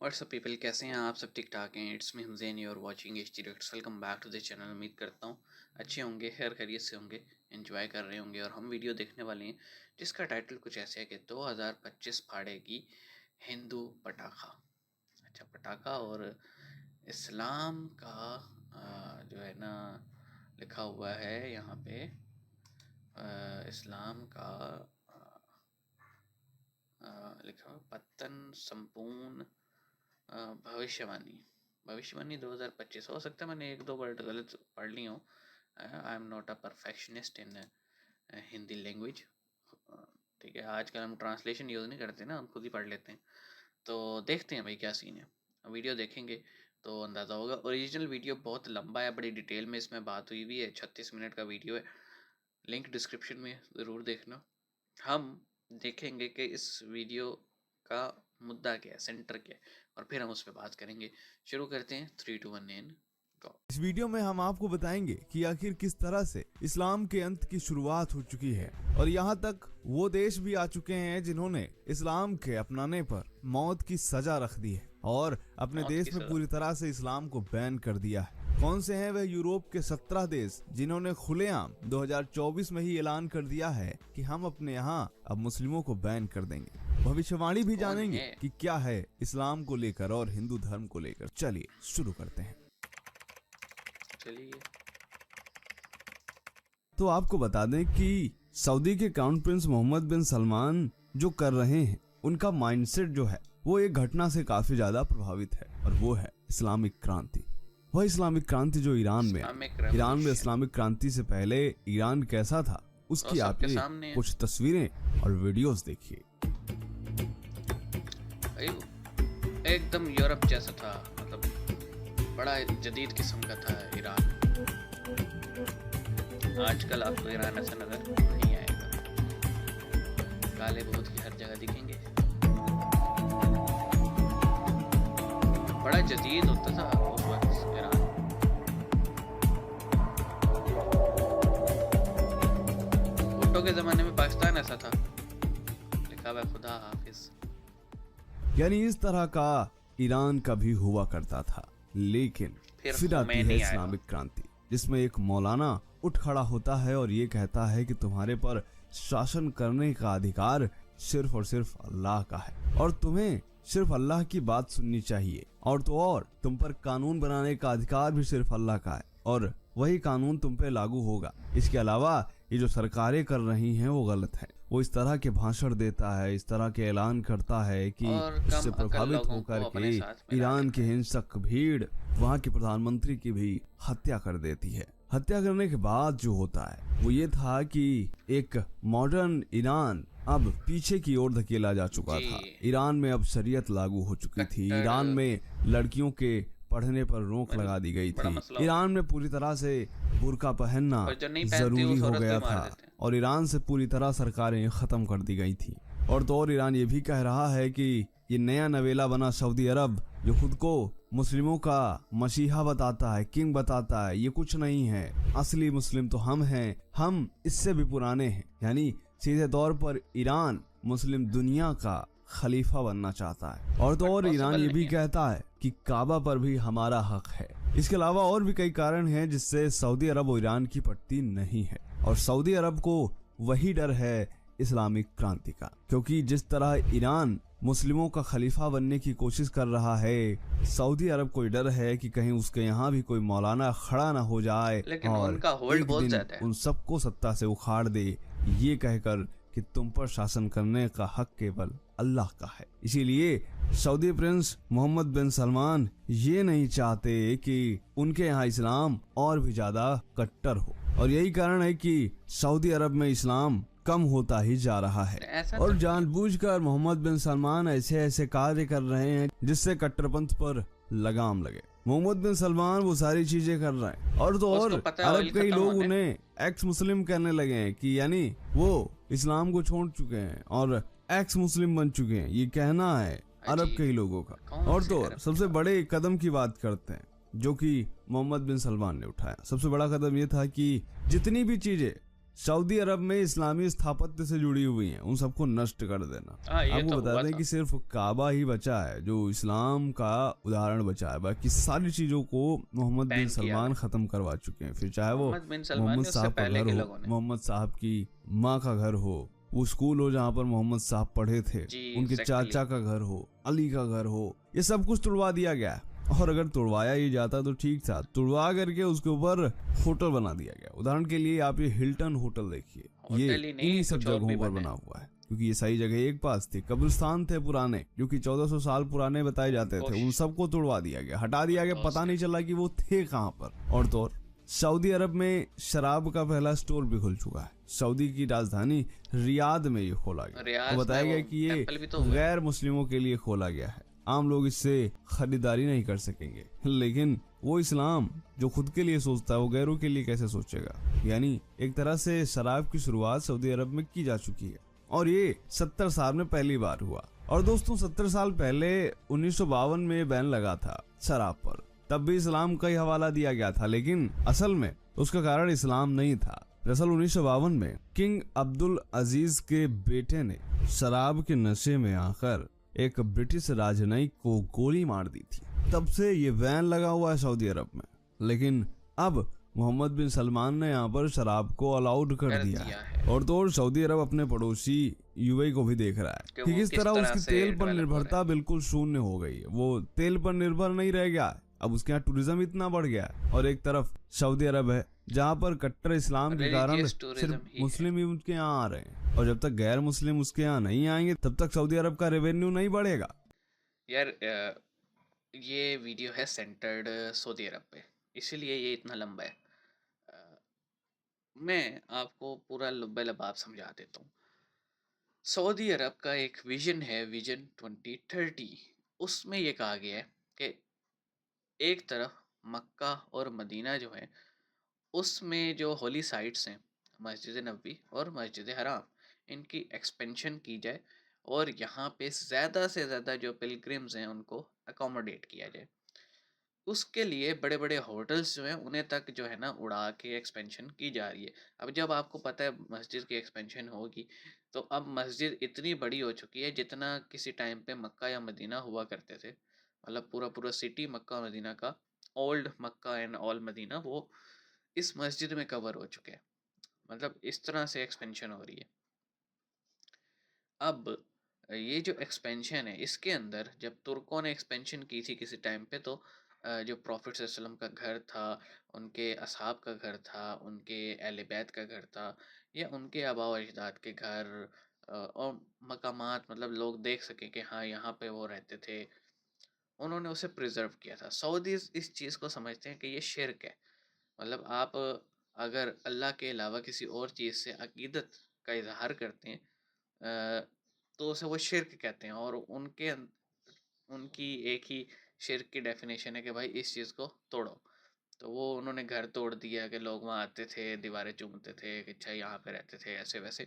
WhatsApp people, कैसे हैं आप सब? ठीक ठाक हैं। It's me Hussain, you are watching HT reacts. Welcome back to the channel. उम्मीद करता हूँ अच्छे होंगे, खैर खैरियत से होंगे, एंजॉय कर रहे होंगे। और हम वीडियो देखने वाले हैं जिसका टाइटल कुछ ऐसे है कि 2025 फाड़ेगी हिंदू पटाखा। अच्छा, पटाखा और इस्लाम का जो है ना लिखा हुआ है यहाँ पे, इस्लाम का लिखा हुआ पतन संपूर्ण भविष्यवाणी 2025। हो सकता है मैंने एक दो वर्ड गलत पढ़ ली हूँ। I am not a perfectionist in Hindi language. ठीक है, आजकल हम ट्रांसलेशन यूज़ नहीं करते ना, हम खुद ही पढ़ लेते हैं। तो देखते हैं भाई क्या सीन है, वीडियो देखेंगे तो अंदाज़ा होगा। ओरिजिनल वीडियो बहुत लंबा है, बड़ी डिटेल में इसमें बात हुई हुई है। 36 मिनट का वीडियो है, लिंक डिस्क्रिप्शन में ज़रूर देखना। हम देखेंगे कि इस वीडियो का मुद्दा क्या है, सेंटर क्या है, और फिर हम उस पर बात करेंगे। शुरू करते हैं। 3, 2, 1 एंड गो। इस वीडियो में हम आपको बताएंगे कि आखिर किस तरह से इस्लाम के अंत की शुरुआत हो चुकी है, और यहाँ तक वो देश भी आ चुके हैं जिन्होंने इस्लाम के अपनाने पर मौत की सजा रख दी है और अपने देश में पूरी तरह से इस्लाम को बैन कर दिया है। कौन से हैं वह यूरोप के 17 देश जिन्होंने खुलेआम 2024 में ही ऐलान कर दिया है कि हम अपने यहाँ अब मुस्लिमों को बैन कर देंगे। भविष्यवाणी भी जानेंगे कि क्या है इस्लाम को लेकर और हिंदू धर्म को लेकर। चलिए शुरू करते हैं। चलिए, तो आपको बता दें कि सऊदी के क्राउन प्रिंस मोहम्मद बिन सलमान जो कर रहे हैं, उनका माइंडसेट जो है वो एक घटना से काफी ज्यादा प्रभावित है, और वो है इस्लामिक क्रांति। वह इस्लामिक क्रांति जो ईरान में इस्लामिक क्रांति से पहले ईरान कैसा था, उसकी आप कुछ तस्वीरें और वीडियोस देखिए। एकदम यूरोप जैसा था, मतलब बड़ा जदीद किस्म का था ईरान। आजकल आपको ईरान ऐसा नजर नहीं आएगा, काले बहुत ही हर जगह दिखेंगे। बड़ा जदीद होता था उस वक्त ईरान। भुट्टो के जमाने में पाकिस्तान ऐसा था, लिखा हुआ खुदा हाफिज। यानी इस तरह का ईरान का भी हुआ करता था। लेकिन फिर आती है इस्लामिक क्रांति, जिसमें एक मौलाना उठ खड़ा होता है और ये कहता है कि तुम्हारे पर शासन करने का अधिकार सिर्फ और सिर्फ अल्लाह का है, और तुम्हें सिर्फ अल्लाह की बात सुननी चाहिए, और तो और तुम पर कानून बनाने का अधिकार भी सिर्फ अल्लाह का है, और वही कानून तुम पे लागू होगा। इसके अलावा ये जो सरकारें कर रही हैं वो गलत है। वो इस तरह के भाषण देता है, इस तरह के ऐलान करता है कि इससे प्रभावित होकर के ईरान की हिंसक भीड़ वहाँ के प्रधानमंत्री की भी हत्या कर देती है। हत्या करने के बाद जो होता है वो ये था कि एक मॉडर्न ईरान अब पीछे की ओर धकेला जा चुका था। ईरान में अब शरीयत लागू हो चुकी थी। ईरान में लड़कियों के पढ़ने पर रोक लगा दी गई थी। ईरान में पूरी तरह से बुर्का पहनना जरूरी हो गया था, और ईरान से पूरी तरह सरकारें खत्म कर दी गई थी। और तो और ईरान ये भी कह रहा है कि ये नया नवेला बना सऊदी अरब जो खुद को मुस्लिमों का मसीहा बताता है, किंग बताता है, ये कुछ नहीं है। असली मुस्लिम तो हम हैं, हम इससे भी पुराने हैं। यानी सीधे तौर पर ईरान मुस्लिम दुनिया का खलीफा बनना चाहता है। और तो और ईरान ये भी कहता है कि काबा पर भी हमारा हक है। इसके अलावा और भी कई कारण हैं जिससे सऊदी अरब और ईरान की पटती नहीं है, और सऊदी अरब को वही डर है इस्लामिक क्रांति का, क्योंकि जिस तरह ईरान मुस्लिमों का खलीफा बनने की कोशिश कर रहा है, सऊदी अरब को डर है कि कहीं उसके यहाँ भी कोई मौलाना खड़ा ना हो जाए और एक दिन उन सबको सत्ता से उखाड़ दे, ये कहकर कि तुम पर शासन करने का हक केवल अल्लाह का है। इसीलिए सऊदी प्रिंस मोहम्मद बिन सलमान ये नहीं चाहते कि उनके यहाँ इस्लाम और भी ज्यादा कट्टर हो, और यही कारण है कि सऊदी अरब में इस्लाम कम होता ही जा रहा है। और जानबूझकर मोहम्मद बिन सलमान ऐसे ऐसे कार्य कर रहे हैं जिससे कट्टरपंथ पर लगाम लगे। मोहम्मद बिन सलमान वो सारी चीजें कर रहे हैं, और तो और अरब कई लोग उन्हें एक्स मुस्लिम कहने लगे हैं कि यानी वो इस्लाम को छोड़ चुके हैं और एक्स मुस्लिम बन चुके हैं, ये कहना है अरब कई लोगों का। और तो और सबसे बड़े कदम की बात करते हैं जो कि मोहम्मद बिन सलमान ने उठाया। सबसे बड़ा कदम ये था कि जितनी भी चीजें सऊदी अरब में इस्लामी स्थापत्य से जुड़ी हुई हैं, उन सबको नष्ट कर देना। हाँ, ये आपको तो बता हुआ दें था। कि सिर्फ काबा ही बचा है जो इस्लाम का उदाहरण बचा है, बाकी सारी चीजों को मोहम्मद बिन बैन किया सलमान गया। खत्म करवा चुके हैं। फिर चाहे वो मोहम्मद बिन सलमान मोहम्मद ने, उससे साहब का पहले घर के हो, लोगों ने। मोहम्मद साहब की माँ का घर हो, वो स्कूल हो जहाँ पर मोहम्मद साहब पढ़े थे, जी, उनके एग्जैक्टली। चाचा का घर हो, अली का घर हो, ये सब कुछ तुड़वा दिया गया है। और अगर तुड़वाया ही जाता तो ठीक था, तुड़वा करके उसके ऊपर होटल बना दिया गया। उदाहरण के लिए आप ये हिल्टन होटल देखिए, ये होटल ही नहीं, इन्हीं सब कुछ और भी जगहों पर बने। बना हुआ है, क्योंकि ये सही जगह एक पास थी। कब्रिस्तान थे पुराने जो कि 1400 साल पुराने बताए जाते उनको थे, उन सबको तुड़वा दिया गया, हटा दिया गया, बुलडोज पता नहीं चला कि वो थे कहाँ पर। और तो और सऊदी अरब में शराब का पहला स्टोर भी खुल चुका है। सऊदी की राजधानी रियाद में ये खोला गया और रियाज में बताया वो गया कि ये टेम्पल भी तो हुआ है। गैर मुस्लिमों के लिए खोला गया है, आम लोग इससे खरीदारी नहीं कर सकेंगे। लेकिन वो इस्लाम जो खुद के लिए सोचता है वो गैरों के लिए कैसे सोचेगा। यानी एक तरह से शराब की शुरुआत सऊदी अरब में की जा चुकी है और ये 70 साल में पहली बार हुआ। और दोस्तों 70 साल पहले 1952 में बैन लगा था शराब पर, तब भी इस्लाम का ही हवाला दिया गया था, लेकिन असल में उसका कारण इस्लाम नहीं था। दरअसल 1952 में किंग अब्दुल अजीज के बेटे ने शराब के नशे में आकर एक ब्रिटिश राजनयिक को गोली मार दी थी। तब से ये बैन लगा हुआ है सऊदी अरब में। लेकिन अब मोहम्मद बिन सलमान ने यहाँ पर शराब को अलाउड कर दिया है। और तो और सऊदी अरब अपने पड़ोसी यूएई को भी देख रहा है कि कि वो किस किस तरह तरह उसकी से तेल पर डेवलप हो रहे निर्भरता बिल्कुल शून्य हो गई है। वो तेल पर निर्भर नहीं रह गया है, अब उसके यहाँ टूरिज्म इतना बढ़ गया है। और एक तरफ सऊदी अरब है जहाँ पर कट्टर इस्लाम के कारण रिलीजियस टूरिज्म सिर्फ ही है। मुस्लिम ही उनके यहाँ आ रहे हैं, और जब तक गैर मुस्लिम उसके यहाँ नहीं आएंगे तब तक सऊदी अरब का रेवेन्यू नहीं बढ़ेगा। यार ये वीडियो है सेंटर्ड सऊदी अरब पे, इसीलिए ये इतना लंबा है। अ, मैं आपको पूरा लुब्बे-लबाब समझा देता हूँ। सऊदी अरब का एक विजन है, विजन 2030। उसमें ये कहा गया है कि एक तरफ मक्का और मदीना जो है, उसमें जो होली साइट्स हैं, मस्जिद नबवी और मस्जिद हराम, इनकी एक्सपेंशन की जाए और यहाँ पे ज़्यादा से ज़्यादा जो पिलग्रिम्स हैं उनको अकोमोडेट किया जाए। उसके लिए बड़े बड़े होटल्स जो हैं उन्हें तक जो है ना उड़ा के एक्सपेंशन की जा रही है। अब जब आपको पता है मस्जिद की एक्सपेंशन होगी, तो अब मस्जिद इतनी बड़ी हो चुकी है जितना किसी टाइम पे मक्का या मदीना हुआ करते थे। मतलब पूरा पूरा सिटी मक्का और मदीना का, old Makkah and all Medina, वो इस मस्जिद में कवर हो चुके हैं। मतलब इस तरह से एक्सपेंशन हो रही है। अब ये जो एक्सपेंशन है इसके अंदर जब तुर्कों ने एक्सपेंशन की थी किसी टाइम पे, तो जो प्रॉफिट सल्लल्लाहु अलैहि वसल्लम का घर था, उनके असहाब का घर था, उनके अहले बैत का घर था, या उनके आबा व अजदाद के घर और मकामात, मतलब लोग देख सकें कि हाँ यहाँ पे वो रहते थे, उन्होंने उसे प्रिजर्व किया था। सऊदी इस चीज़ को समझते हैं कि ये शिर्क है। मतलब आप अगर अल्लाह के अलावा किसी और चीज़ से अकीदत का इजहार करते हैं, अ, तो उसे वो शिर्क कहते हैं। और उनकी एक ही शिर्क की डेफिनेशन है कि भाई इस चीज़ को तोड़ो। तो वो उन्होंने घर तोड़ दिया कि लोग वहाँ आते थे, दीवारें चूमते थे कि अच्छा यहाँ पे रहते थे, ऐसे वैसे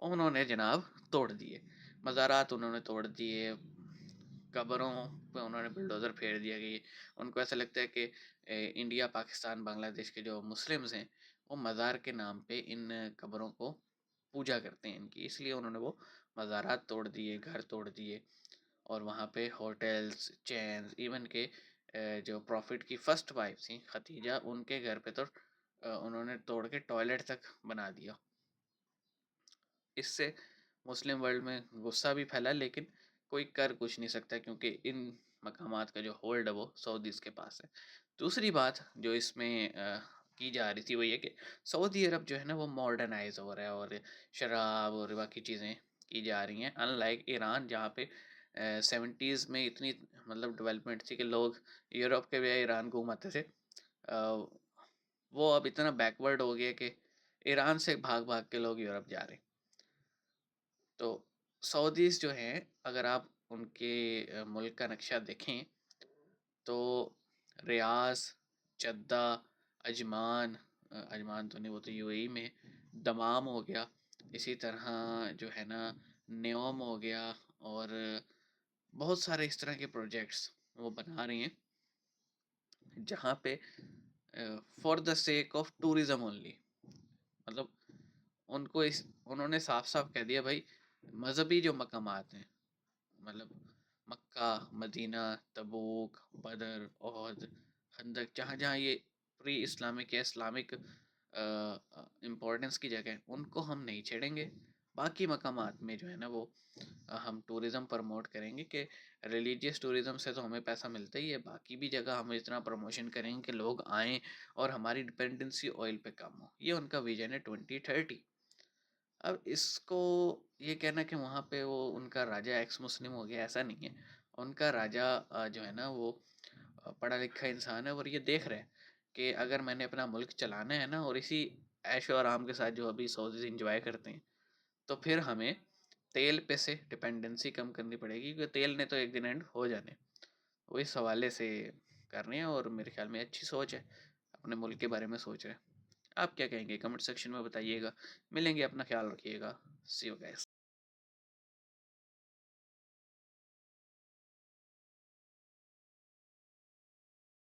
उन्होंने जनाब तोड़ दिए। मज़ारात उन्होंने तोड़ दिए, कब्रों पे उन्होंने बुलडोज़र फेर दिया कि उनको ऐसा लगता है कि इंडिया, पाकिस्तान, बांग्लादेश के जो मुस्लिम्स हैं वो मज़ार के नाम पे इन कब्रों को पूजा करते हैं इनकी, इसलिए उन्होंने वो मज़ारात तोड़ दिए, घर तोड़ दिए। और वहाँ पे होटल्स, चैन्स, इवन के जो प्रॉफिट की फर्स्ट वाइफ थी खतीजा, उनके घर पे तो उन्होंने तोड़ के टॉयलेट तक बना दिया। इससे मुस्लिम वर्ल्ड में गुस्सा भी फैला, लेकिन कोई कर कुछ नहीं सकता क्योंकि इन मकामात का जो होल्ड है वो सऊदीज़ के पास है। दूसरी बात जो इसमें की जा रही थी वो ये कि सऊदी अरब जो है ना वो मॉडर्नाइज हो रहा है और शराब और बाकी चीज़ें की जा रही हैं, अनलाइक ईरान जहाँ पे 70s में इतनी मतलब डेवलपमेंट थी कि लोग यूरोप के बजाय ईरान घूम आते थे। वो अब इतना बैकवर्ड हो गया कि ईरान से भाग भाग के लोग यूरोप जा रहे हैं। तो सऊदीज़ जो हैं, अगर आप उनके मुल्क का नक्शा देखें तो रियाज, जद्दा, अजमान, अजमान तो नहीं, वो तो यूएई में, दमाम हो गया, इसी तरह जो है ना न्योम हो गया, और बहुत सारे इस तरह के प्रोजेक्ट्स वो बना रही हैं जहाँ पे for the sake of tourism only, मतलब उन्होंने साफ-साफ कह दिया भाई, मज़हबी जो मकामात हैं, मतलब मक्का, मदीना, तबूक, बदर, ओहद, खंदक, जहाँ-जहाँ ये प्री इस्लामिक या इस्लामिक इम्पोर्टेंस की जगह हैं, उनको हम नहीं छेड़ेंगे। बाकी मकामात में जो है ना वो हम टूरिज़्म प्रमोट करेंगे कि रिलीजियस टूरिज़्म से तो हमें पैसा मिलता ही है, बाकी भी जगह हम इतना प्रमोशन करेंगे कि लोग आएँ और हमारी डिपेंडेंसी ऑयल पे कम हो। ये उनका विज़न है 2030। अब इसको ये कहना कि वहाँ पे वो उनका राजा एक्स मुस्लिम हो गया, ऐसा नहीं है। उनका राजा जो है ना वो पढ़ा लिखा इंसान है और ये देख रहा है कि अगर मैंने अपना मुल्क चलाना है ना और इसी ऐशो आराम के साथ जो अभी सऊदीज़ एंजॉय करते हैं, तो फिर हमें तेल पे से डिपेंडेंसी कम करनी पड़ेगी, क्योंकि तेल ने तो एक दिन एंड हो जाने। वो इस हवाले से कर रहे हैं और मेरे ख्याल में अच्छी सोच है, अपने मुल्क के बारे में सोच रहे हैं। आप क्या कहेंगे कमेंट सेक्शन में बताइएगा। मिलेंगे, अपना ख्याल रखिएगा। सी यू गाइस।